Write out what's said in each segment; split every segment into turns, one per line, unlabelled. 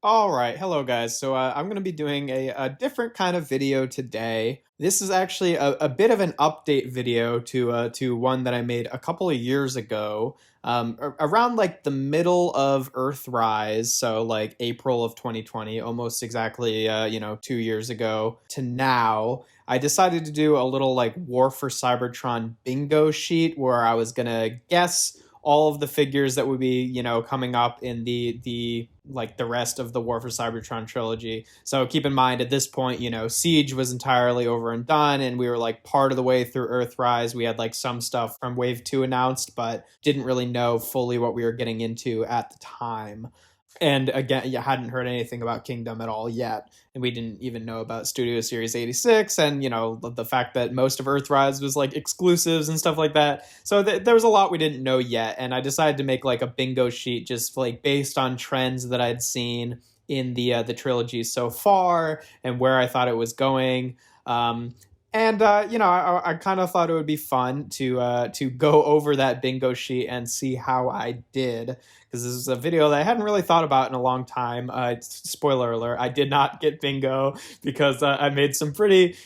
All right, hello guys. So I'm going to be doing a different kind of video today. This is actually a bit of an update video to one that I made a couple of years ago, around like the middle of Earthrise, so like April of 2020, almost exactly 2 years ago to now. I decided to do a little like War for Cybertron bingo sheet where I was gonna guess all of the figures that would be, coming up in the like the rest of the War for Cybertron trilogy. So keep in mind at this point, Siege was entirely over and done, and we were like part of the way through Earthrise. We had like some stuff from Wave 2 announced, but didn't really know fully what we were getting into at the time. And again, you hadn't heard anything about Kingdom at all yet. And we didn't even know about Studio Series 86 and, the fact that most of Earthrise was like exclusives and stuff like that. So there was a lot we didn't know yet. And I decided to make like a bingo sheet just like based on trends that I'd seen in the trilogy so far and where I thought it was going. I kind of thought it would be fun to go over that bingo sheet and see how I did, because this is a video that I hadn't really thought about in a long time. Spoiler alert, I did not get bingo because I made some pretty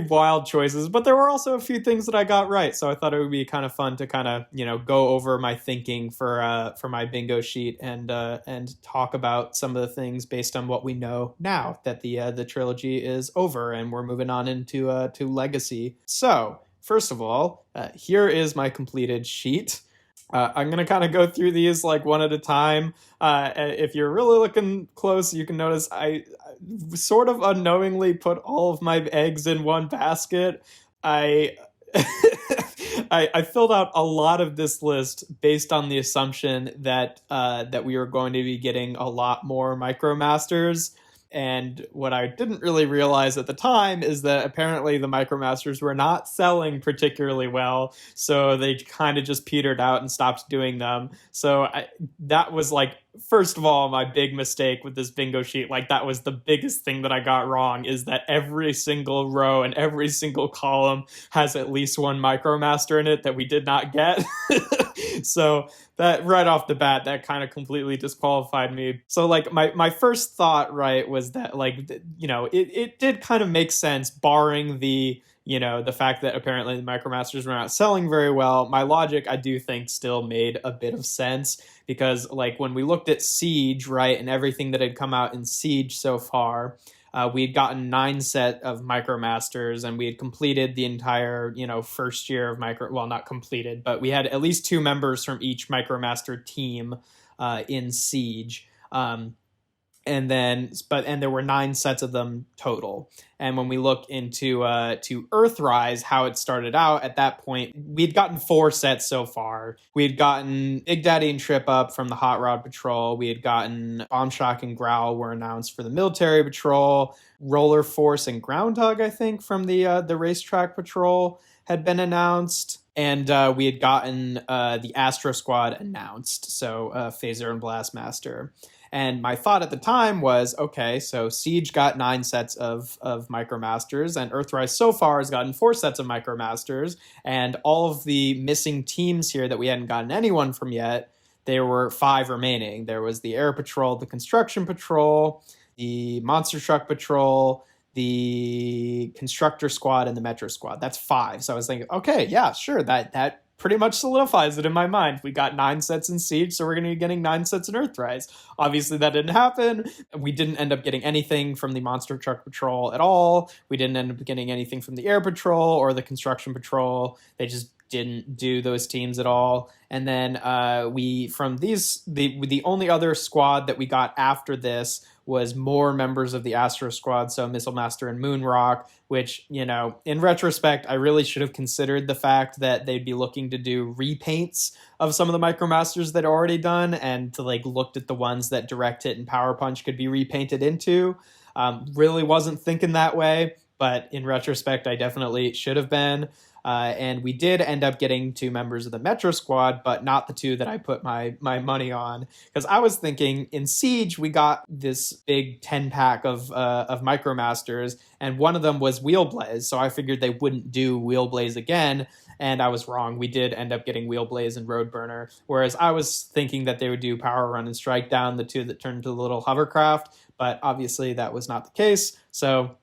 wild choices, but there were also a few things that I got right. So I thought it would be kind of fun to kind of go over my thinking for my bingo sheet and talk about some of the things based on what we know now that the trilogy is over and we're moving on into to Legacy. So first of all, here is my completed sheet. I'm going to kind of go through these like one at a time. If you're really looking close, you can notice I sort of unknowingly put all of my eggs in one basket. I I filled out a lot of this list based on the assumption that we were going to be getting a lot more MicroMasters. And what I didn't really realize at the time is that apparently the MicroMasters were not selling particularly well, so they kind of just petered out and stopped doing them. So that was like, first of all, my big mistake with this bingo sheet. Like, that was the biggest thing that I got wrong, is that every single row and every single column has at least one MicroMaster in it that we did not get. So that right off the bat, that kind of completely disqualified me. So like my first thought, right, was that like, it did kind of make sense, barring the fact that apparently the MicroMasters were not selling very well. My logic, I do think, still made a bit of sense, because like when we looked at Siege, right, and everything that had come out in Siege so far, we had gotten 9 set of MicroMasters, and we had completed the entire, first year of well, not completed, but we had at least 2 members from each MicroMaster team in Siege. And there were 9 sets of them total. And when we look into to Earthrise, how it started out, at that point, we'd gotten 4 sets so far. We had gotten Big Daddy and Trip Up from the Hot Rod Patrol. We had gotten Bomb Shock and Growl were announced for the Military Patrol. Roller Force and Groundhog, I think, from the Racetrack Patrol had been announced. And we had gotten the Astro Squad announced, so Phaser and Blastmaster. And my thought at the time was, okay, so Siege got 9 sets of MicroMasters, and Earthrise so far has gotten 4 sets of MicroMasters, and all of the missing teams here that we hadn't gotten anyone from yet, there were 5 remaining. There was the Air Patrol, the Construction Patrol, the Monster Truck Patrol, the Constructor Squad, and the Metro Squad. That's 5. So I was thinking, okay, yeah, sure, that pretty much solidifies it in my mind. We got 9 sets in Siege, so we're going to be getting 9 sets in Earthrise. Obviously, that didn't happen. We didn't end up getting anything from the Monster Truck Patrol at all. We didn't end up getting anything from the Air Patrol or the Construction Patrol. They just didn't do those teams at all. And then the only other squad that we got after this was more members of the Astro Squad, so Missile Master and Moonrock, which, in retrospect, I really should have considered the fact that they'd be looking to do repaints of some of the MicroMasters that are already done, and to like looked at the ones that Direct Hit and Power Punch could be repainted into. Really wasn't thinking that way, but in retrospect, I definitely should have been. And we did end up getting 2 members of the Metro Squad, but not the 2 that I put my money on. Because I was thinking in Siege, we got this big 10-pack of Micromasters, and one of them was Wheelblaze, so I figured they wouldn't do Wheelblaze again, and I was wrong. We did end up getting Wheelblaze and Roadburner, whereas I was thinking that they would do Power Run and Strike Down, the 2 that turned into the little hovercraft, but obviously that was not the case, so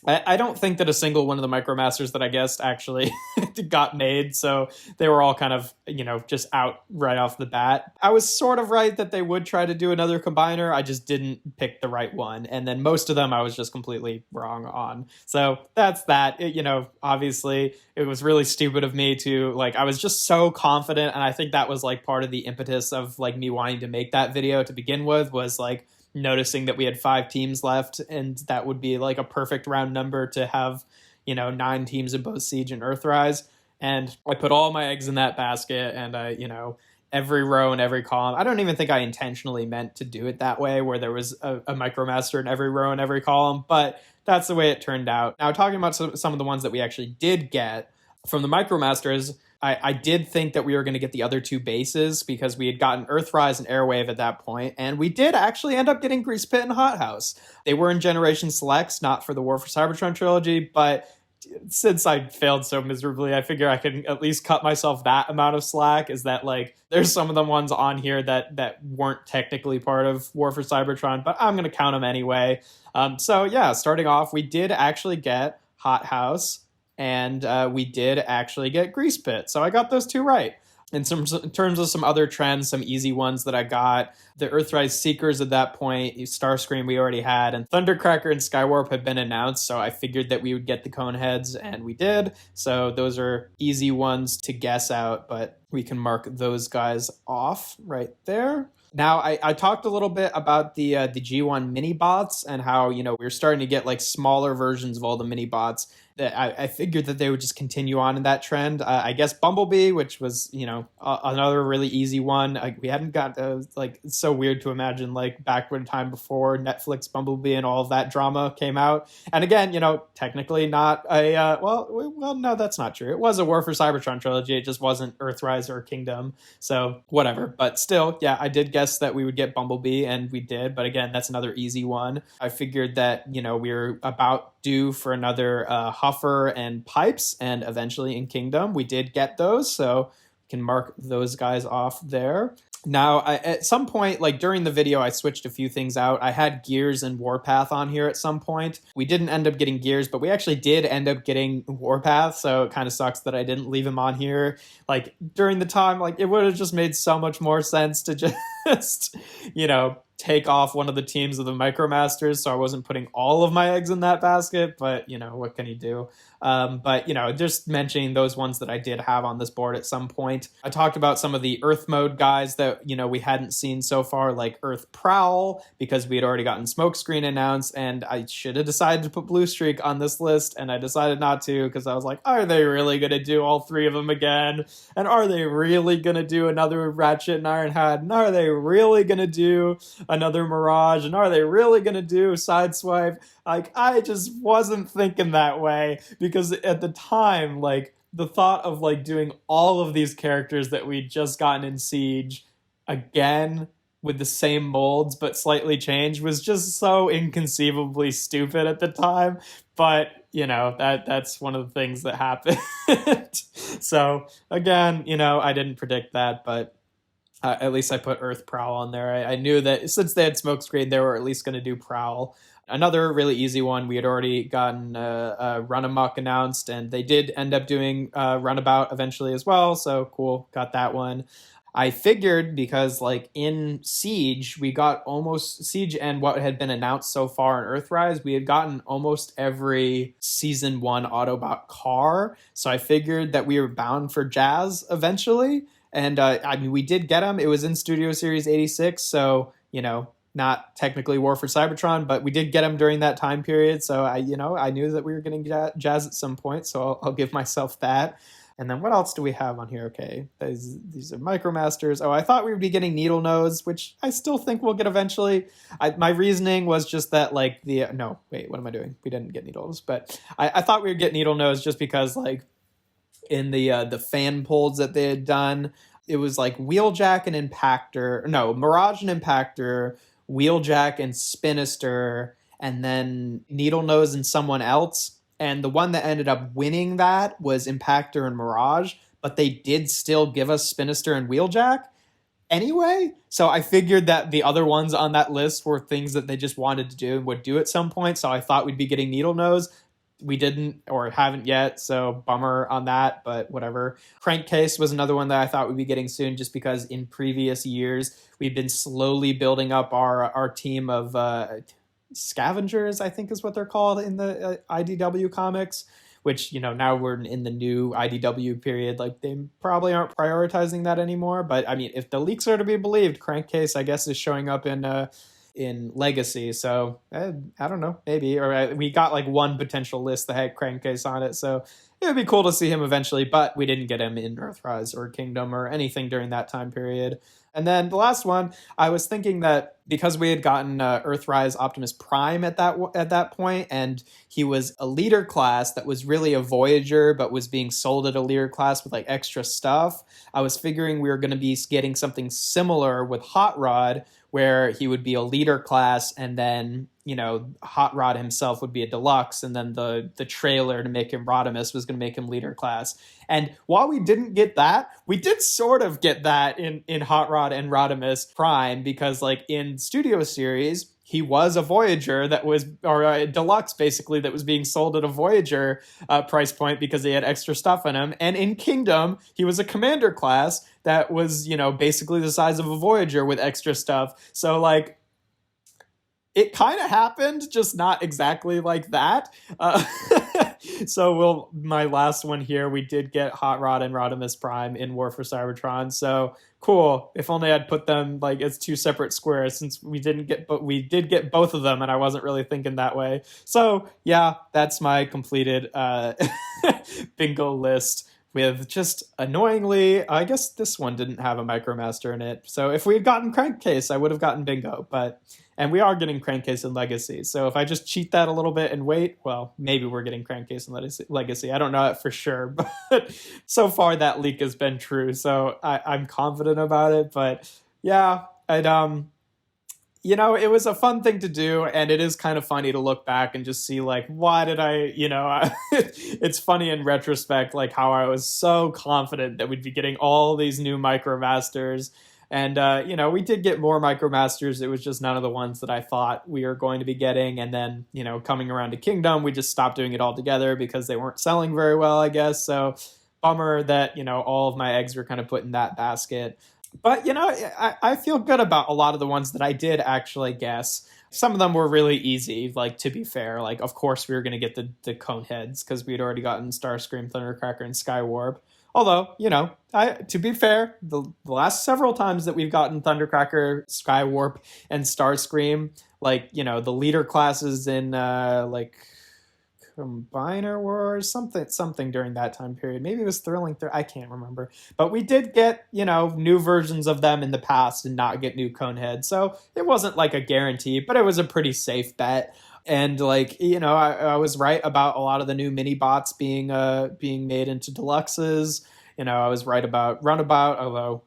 I don't think that a single one of the Micromasters that I guessed actually got made, so they were all kind of, just out right off the bat. I was sort of right that they would try to do another combiner, I just didn't pick the right one, and then most of them I was just completely wrong on. So that's that. Obviously, it was really stupid of me to, I was just so confident, and I think that was, part of the impetus of, me wanting to make that video to begin with, was, noticing that we had 5 teams left, and that would be a perfect round number to have 9 teams in both Siege and Earthrise. And I put all my eggs in that basket, and I every row and every column, I don't even think I intentionally meant to do it that way, where there was a Micromaster in every row and every column, but that's the way it turned out. Now, talking about some of the ones that we actually did get from the Micromasters, I did think that we were going to get the other 2 bases, because we had gotten Earthrise and Airwave at that point, and we did actually end up getting Grease Pit and Hothouse. They were in Generation Selects, not for the War for Cybertron trilogy, but since I failed so miserably, I figure I can at least cut myself that amount of slack, is that there's some of the ones on here that weren't technically part of War for Cybertron, but I'm going to count them anyway. So yeah, starting off, we did actually get Hothouse, and we did actually get Grease Pit. So I got those 2 right. In terms of some other trends, some easy ones that I got, the Earthrise Seekers at that point, Starscream we already had, and Thundercracker and Skywarp had been announced, so I figured that we would get the Coneheads, and we did. So those are easy ones to guess out, but we can mark those guys off right there. Now, I talked a little bit about the G1 mini bots, and how, we were starting to get smaller versions of all the mini bots. That I figured that they would just continue on in that trend. I guess Bumblebee, which was, another really easy one. We hadn't got, it's so weird to imagine, back when time before Netflix Bumblebee and all of that drama came out. And again, technically not a, well, no, that's not true. It was a War for Cybertron trilogy. It just wasn't Earthrise or Kingdom. So whatever. But still, yeah, I did guess that we would get Bumblebee, and we did. But again, that's another easy one. I figured that, we were about due for another Huffer and Pipes, and eventually in Kingdom we did get those, so we can mark those guys off there. Now, at some point, during the video, I switched a few things out. I had Gears and Warpath on here at some point. We didn't end up getting Gears, but we actually did end up getting Warpath, so it kind of sucks that I didn't leave him on here. During the time, it would have just made so much more sense to just, take off one of the teams of the Micromasters, so I wasn't putting all of my eggs in that basket, but, what can you do? But, just mentioning those ones that I did have on this board at some point. I talked about some of the Earth mode guys that, we hadn't seen so far, like Earth Prowl, because we had already gotten Smokescreen announced, and I should have decided to put Blue Streak on this list, and I decided not to, because I was like, are they really going to do all 3 of them again? And are they really going to do another Ratchet and Ironhide? And are they really going to do another Mirage? And are they really going to do Sideswipe? I just wasn't thinking that way, because at the time, the thought of doing all of these characters that we'd just gotten in Siege again with the same molds but slightly changed was just so inconceivably stupid at the time. But that's one of the things that happened. So again, I didn't predict that, but at least I put Earth Prowl on there. I knew that since they had Smokescreen, they were at least going to do Prowl. Another really easy one, we had already gotten Run Amok announced, and they did end up doing Runabout eventually as well, so cool, got that one. I figured because, in Siege, we got almost Siege and what had been announced so far in Earthrise, we had gotten almost every Season 1 Autobot car, so I figured that we were bound for Jazz eventually, and we did get him. It was in Studio Series 86, so, not technically War for Cybertron, but we did get him during that time period, so I knew that we were getting Jazz at some point, so I'll give myself that. And then what else do we have on here? Okay, these are Micromasters. Oh, I thought we would be getting Needle Nose, which I still think we'll get eventually. My reasoning was just that, no, wait, what am I doing? We didn't get Needle Nose, but I thought we would get Needle Nose just because, in the fan polls that they had done. It was like Wheeljack and Impactor, no, Mirage and Impactor, Wheeljack and Spinister, and then Needlenose and someone else. And the one that ended up winning that was Impactor and Mirage, but they did still give us Spinister and Wheeljack anyway. So I figured that the other ones on that list were things that they just wanted to do and would do at some point. So I thought we'd be getting Needlenose. We didn't or haven't yet, so bummer on that, but whatever. Crankcase was another one that I thought we'd be getting soon, just because in previous years we've been slowly building up our team of scavengers, I think is what they're called in the IDW comics, which, now we're in the new IDW period. Like, they probably aren't prioritizing that anymore, but I mean, if the leaks are to be believed, Crankcase, I guess, is showing up in Legacy. So I don't know, maybe, or we got like one potential list that had Crankcase on it, so it would be cool to see him eventually, but we didn't get him in Earthrise or Kingdom or anything during that time period. And then the last one, I was thinking that because we had gotten Earthrise Optimus Prime at that point, and he was a leader class that was really a Voyager, but was being sold at a leader class with like extra stuff, I was figuring we were going to be getting something similar with Hot Rod, where he would be a leader class, and then, Hot Rod himself would be a deluxe, and then the trailer to make him Rodimus was going to make him leader class. And while we didn't get that, we did sort of get that in Hot Rod and Rodimus Prime, because like in Studio Series, he was a Voyager that was, or a deluxe basically, that was being sold at a Voyager price point because they had extra stuff in him. And in Kingdom, he was a commander class that was, basically the size of a Voyager with extra stuff. So like, it kind of happened, just not exactly like that. So my last one here, we did get Hot Rod and Rodimus Prime in War for Cybertron. So cool. If only I'd put them like as two separate squares, since we did get both of them, and I wasn't really thinking that way. So yeah, that's my completed bingo list. With just annoyingly, I guess this one didn't have a Micromaster in it. So if we had gotten Crankcase, I would have gotten bingo. And we are getting Crankcase in Legacy. So if I just cheat that a little bit and wait, well, maybe we're getting Crankcase in Legacy. I don't know it for sure, but so far that leak has been true. So I'm confident about it. But yeah, it was a fun thing to do, and it is kind of funny to look back and just see, like, why did it's funny in retrospect, like, how I was so confident that we'd be getting all these new Micromasters, and, we did get more Micromasters. It was just none of the ones that I thought we were going to be getting, and then, coming around to Kingdom, we just stopped doing it altogether because they weren't selling very well, I guess, so bummer that, all of my eggs were kind of put in that basket. But, I feel good about a lot of the ones that I did actually guess. Some of them were really easy, like, to be fair. Like, of course, we were going to get the Coneheads because we'd already gotten Starscream, Thundercracker, and Skywarp. Although, to be fair, the last several times that we've gotten Thundercracker, Skywarp, and Starscream, like, the leader classes in, Combiner Wars, something during that time period. Maybe it was Thrilling I can't remember. But we did get, new versions of them in the past and not get new Coneheads. So it wasn't like a guarantee, but it was a pretty safe bet. And like, I was right about a lot of the new mini bots being made into deluxes. I was right about Runabout, although,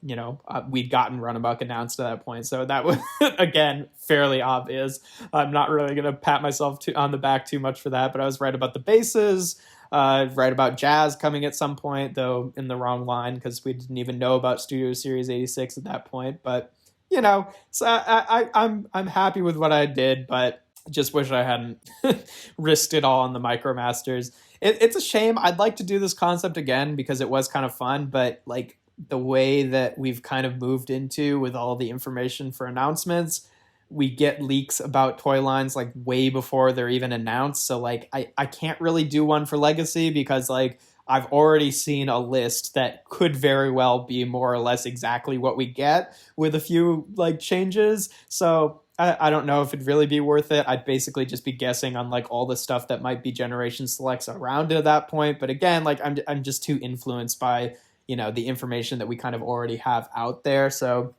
we'd gotten Runabout announced at that point. So that was, again, fairly obvious. I'm not really going to pat myself on the back too much for that, but I was right about the bases, right about Jazz coming at some point, though in the wrong line because we didn't even know about Studio Series 86 at that point. But, so I'm happy with what I did, but just wish I hadn't risked it all on the Micromasters. It's a shame. I'd like to do this concept again because it was kind of fun, but like the way that we've kind of moved into with all the information for announcements, we get leaks about toy lines like way before they're even announced. So like I can't really do one for Legacy because like I've already seen a list that could very well be more or less exactly what we get with a few like changes. So I don't know if it'd really be worth it. I'd basically just be guessing on like all the stuff that might be generation selects around at that point. But again, like I'm just too influenced by, the information that we kind of already have out there. So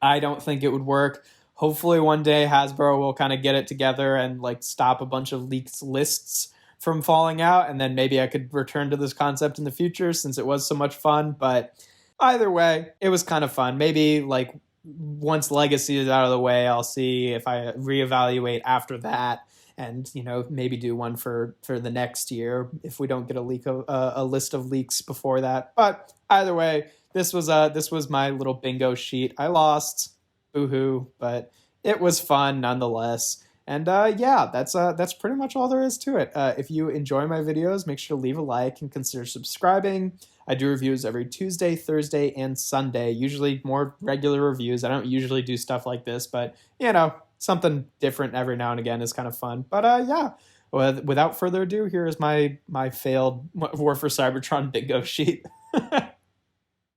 I don't think it would work. Hopefully one day Hasbro will kind of get it together and like stop a bunch of leaked lists. from falling out, and then maybe I could return to this concept in the future since it was so much fun. But either way, it was kind of fun. Maybe like once Legacy is out of the way, I'll see if I reevaluate after that, and maybe do one for the next year if we don't get a list of leaks before that. But either way, this was my little bingo sheet. I lost, boohoo, but it was fun nonetheless. And yeah, that's pretty much all there is to it. If you enjoy my videos, make sure to leave a like and consider subscribing. I do reviews every Tuesday, Thursday, and Sunday, usually more regular reviews. I don't usually do stuff like this, but something different every now and again is kind of fun. But yeah, without further ado, here is my failed War for Cybertron bingo sheet.